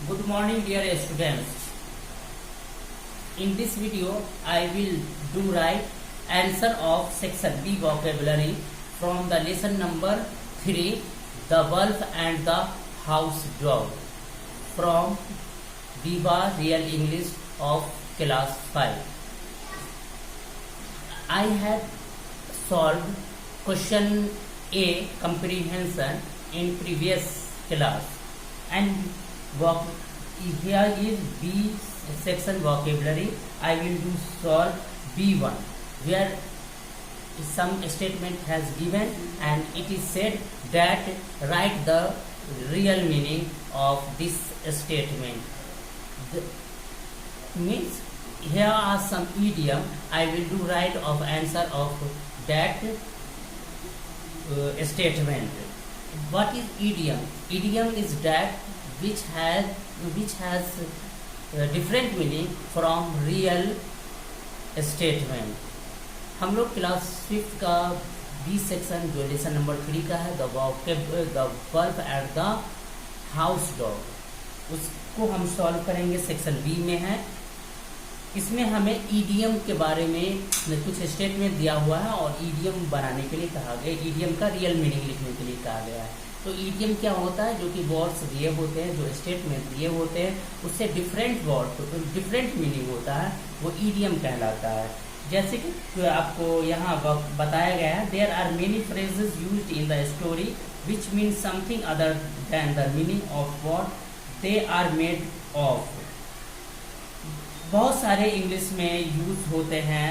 Good morning, dear students. In this video, I will do write answer of section B vocabulary from the lesson number 3, the wolf and the house dog, from Viva Real English of class 5. I had solved question A comprehension in previous class, and here is B section vocabulary. I will do solve B1, where some statement has given and it is said that write the real meaning of this statement. Means here are some idiom. I will do write of answer of that statement. What is idiom? Idiom is that which has different meaning from real statement. हम लोग class 5 का B section जो lesson number 3 का है the wolf and the house dog, उसको हम solve करेंगे। Section B में है। इसमें हमें ईडियम के बारे में कुछ स्टेटमेंट दिया हुआ है और ईडियम बनाने के लिए कहा गया, ईडियम का रियल मीनिंग लिखने के लिए कहा गया है। तो ईडियम क्या होता है? जो कि वर्ड्स दिए होते हैं, जो स्टेटमेंट दिए होते हैं, उससे डिफरेंट वर्ड डिफरेंट मीनिंग होता है, वो ईडियम कहलाता है। जैसे कि आपको यहाँ बताया गया है, there are many phrases used in the story which mean something other than the meaning of what they are made of. बहुत सारे इंग्लिश में यूज होते हैं,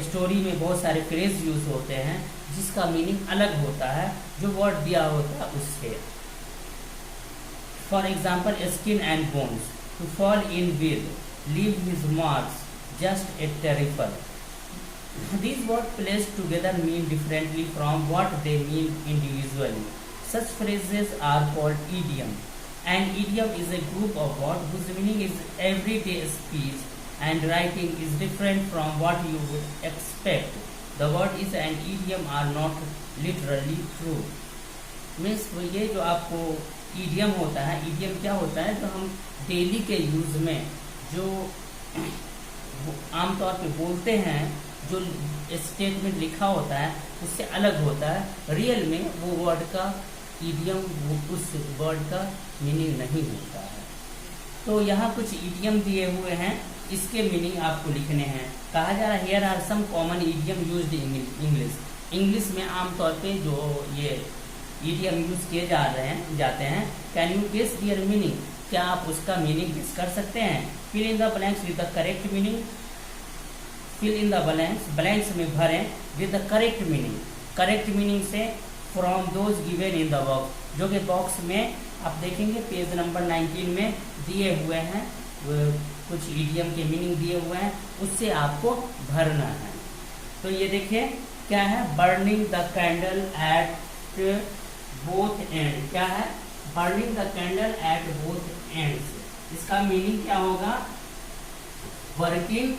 स्टोरी में बहुत सारे फ्रेज यूज होते हैं जिसका मीनिंग अलग होता है जो वर्ड दिया होता है उससे। For example, skin and bones, to fall in with, leave his marks, just a terrible. These words placed together mean differently from what they mean individually. Such phrases are called idiom. An idiom is a group of words whose meaning is everyday speech and writing is different from what you would expect. The word is an idiom are not literally true. Means ये जो आपको idiom होता है, idiom क्या होता है? जो हम डेली के यूज में जो आमतौर पे बोलते हैं, जो स्टेटमेंट लिखा होता है उससे अलग होता है। रियल में वो वर्ड का इडियम उस वर्ड का मीनिंग नहीं होता है। तो यहाँ कुछ इडियम दिए हुए हैं, इसके मीनिंग आपको लिखने हैं। कहा जा रहा है here are some common idiom used in English. English में आमतौर पे जो ये इडियम यूज किए जाते हैं। Can you guess their meaning? क्या आप उसका मीनिंग गेस कर सकते हैं? Fill in the blanks with the correct meaning. Fill in the blanks में भरें with the correct meaning. Correct meaning से from those given in the box, जो कि बॉक्स में आप देखेंगे पेज नंबर 19 में दिए हुए हैं, कुछ इडियम के मीनिंग दिए हुए हैं, उससे आपको भरना है। तो ये देखिए क्या है, burning the candle at both and. क्या है? Burning the candle at both ends. इसका मीनिंग क्या होगा? Working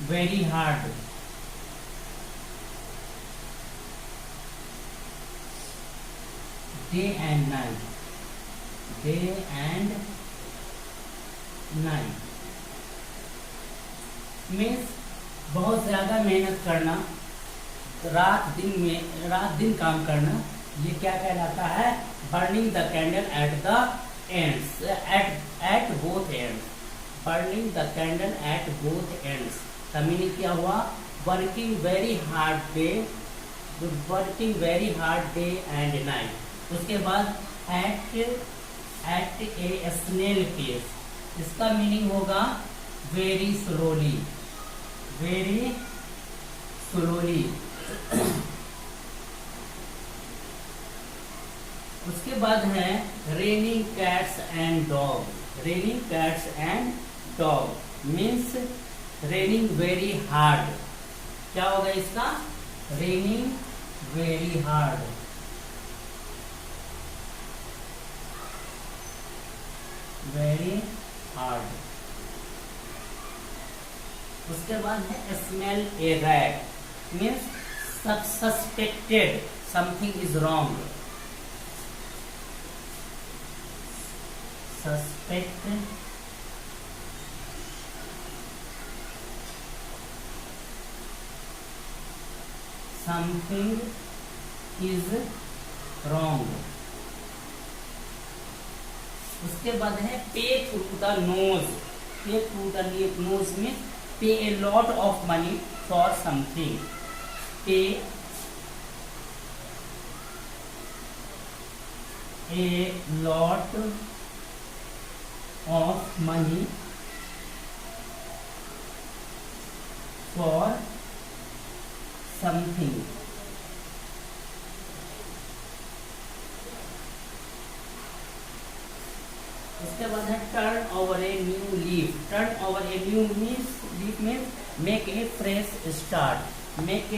very hard, day and night, day and night. Means बहुत ज्यादा मेहनत करना, रात दिन काम करना, ये क्या कहलाता है? Burning the candle at the ends, eight both ends. Burning the candle at both ends का मीनिंग क्या हुआ? Working very hard day and night. उसके बाद एट ए स्नेल पेस, इसका मीनिंग होगा वेरी स्लोली, वेरी स्लोली। उसके बाद है raining cats and dog. Raining cats and dog means raining very hard. क्या होगा इसका? Raining very hard, very hard. उसके बाद है smell a rat, means suspected something is wrong, suspect something is wrong. उसके बाद है pay through the nose, pay through the nose में pay a lot of money for something, pay a lot of money for something. उसके बाद है turn over a new leaf, turn over a new leaf में make a fresh start, make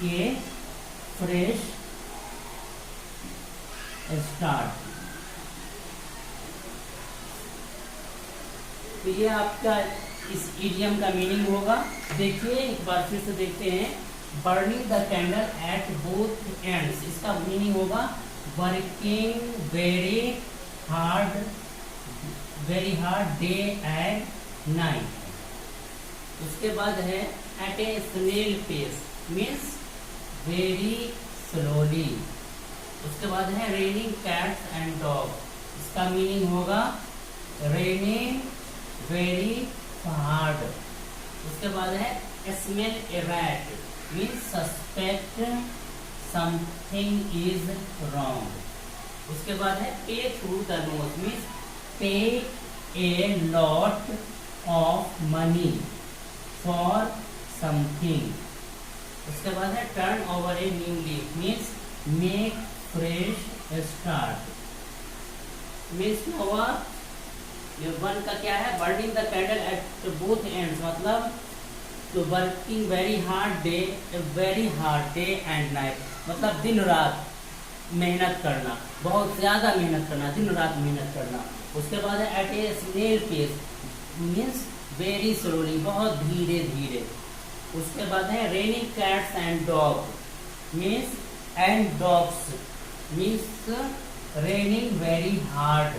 a fresh start. तो ये आपका इस idiom का meaning होगा। देखिए एक बार फिर से देखते हैं, burning the candle at both ends, इसका मीनिंग होगा working very hard day and night. उसके बाद है at a snail pace, means very slowly. उसके बाद है रेनिंग कैट्स एंड डॉग, इसका मीनिंग होगा रेनिंग वेरी हार्ड। उसके बाद है smell a rat, means suspect something is wrong. उसके बाद है pay through the nose, means pay a lot of money for something. उसके बाद है turn over a new leaf, means make fresh start. Means हुआ ये वन का क्या है, burning the candle at both ends, मतलब तो working very hard day and night, मतलब दिन रात मेहनत करना, बहुत ज्यादा मेहनत करना, दिन रात मेहनत करना। उसके बाद है at a snail pace, means very slowly, बहुत धीरे धीरे। उसके बाद है raining cats and dog, means and dogs, means raining very hard,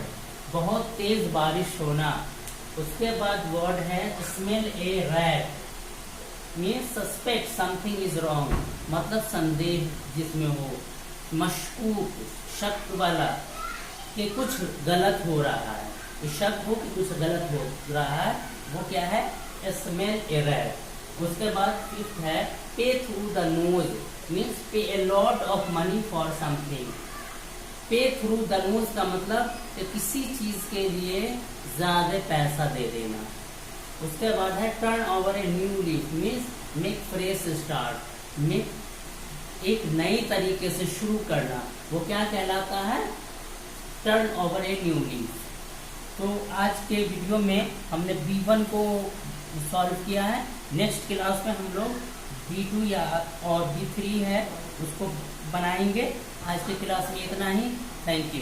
बहुत तेज बारिश होना। उसके बाद वर्ड है smell a rat, means suspect something is wrong, मतलब संदेह जिसमें हो, मशकूक शक वाला कि कुछ गलत हो रहा है, शक हो कि कुछ गलत हो रहा है, वो क्या है, स्मेल ए रैट। उसके बाद फिफ्थ है pay through the nose, means pay a lot of money for something. पे थ्रू द नोज का मतलब कि किसी चीज के लिए ज्यादा पैसा दे देना। उसके बाद है turn over a new leaf, means make fresh start, make एक नई तरीके से शुरू करना, वो क्या कहलाता है, turn over a new leaf. तो आज के वीडियो में हमने B1 को सॉल्व किया है। नेक्स्ट क्लास में हम लोग B2 या और B3 है उसको बनाएंगे। आज के क्लास में इतना ही। Thank you.